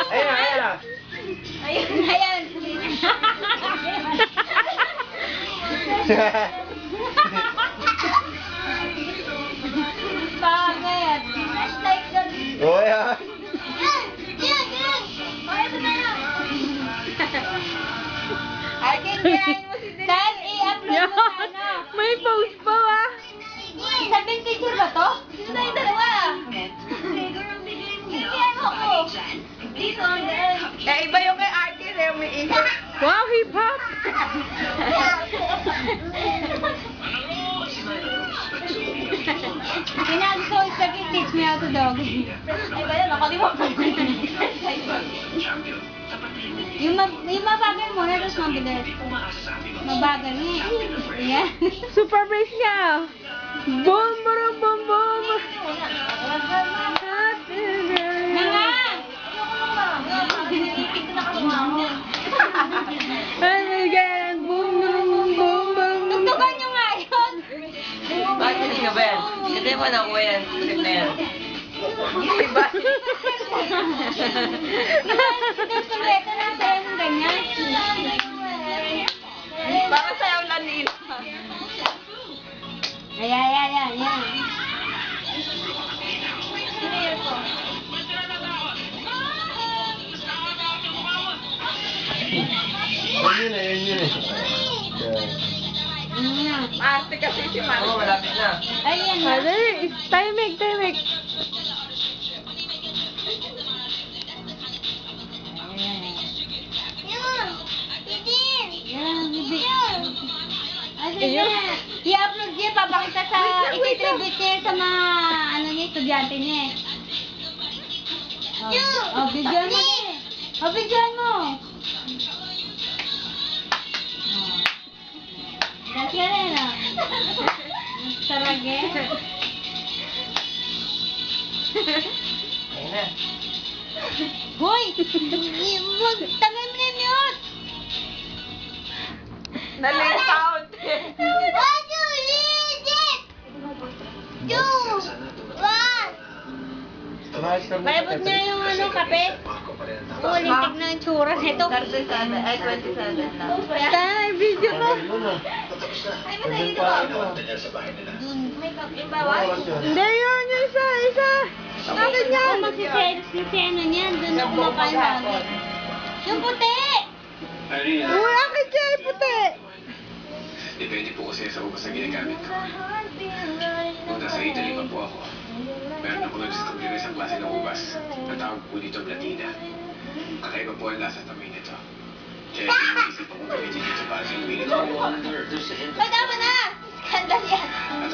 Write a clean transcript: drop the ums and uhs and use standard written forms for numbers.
Ayan, ayan. Ayun, ayan. Bagay at flashlight doon. Oo, yan. Akin, kirain mo si Denise. Dahil i-upload mo sa ano. May post pa ah. Sabing picture ba to? Sino na yung dalawa? Hindi ano ko. Dito, Eh, iba yung kay Arkin eh, may ikot. Wow, hip-hop! Pinag so teach me how to dog. Ay ba yun? Nakalimutan ko. Yung mabagal muna, tapos mabilis. Mabagal niya. Ayan. Super bass niya. Boom, boom, boom, boom. Nga! And again, boom, boom, boom, boom. Tugtugan nyo nga yun. Bakit hindi ka ba yan? Kasi mo nakuha yan. Trip na yan. Diba? Ito na sa'yo ng ganyan. Para sa'yo lang nila. Ayan. Yun yun eh. Yan. Arte kasi si Oo, Mami. malapit na. Ayan na. Ano? Timing. Yan, bibi. Ayun. I-upload niya, papakita sa, ititribute niya sa mga, ano niya, estudyante niya eh. Videoan mo din eh. Videoan mo. Dati ka rin ah. Sarage. Ayun na. Hoy! Tagay mo na yung mute! Nalate out. One, two, legit! Two, one! Palabot niya yung ano, kape. Oo, litig na yung tsura nito. 37, ay 27 na. Tay, video ko. Ay, masaya dito ba? May kape yung bawal. Hindi yun, yung isa. Akin yan. Magsiselos si ano niyan, doon na kumakain lagi. Yung puti! Uy, akin siya, puti. Depende po kasi sa ubas na ginagamit ko. Kung nasa Italy pa po ako, meron ako nag-discover ng isang klase ng ubas. Ang tawag po dito Blatina. Kakaiba po ang lasa tamoy nito. Kaya iniisip akong gamitin dito para sa inuwi nito. Ay, tama na! Skandal yan! At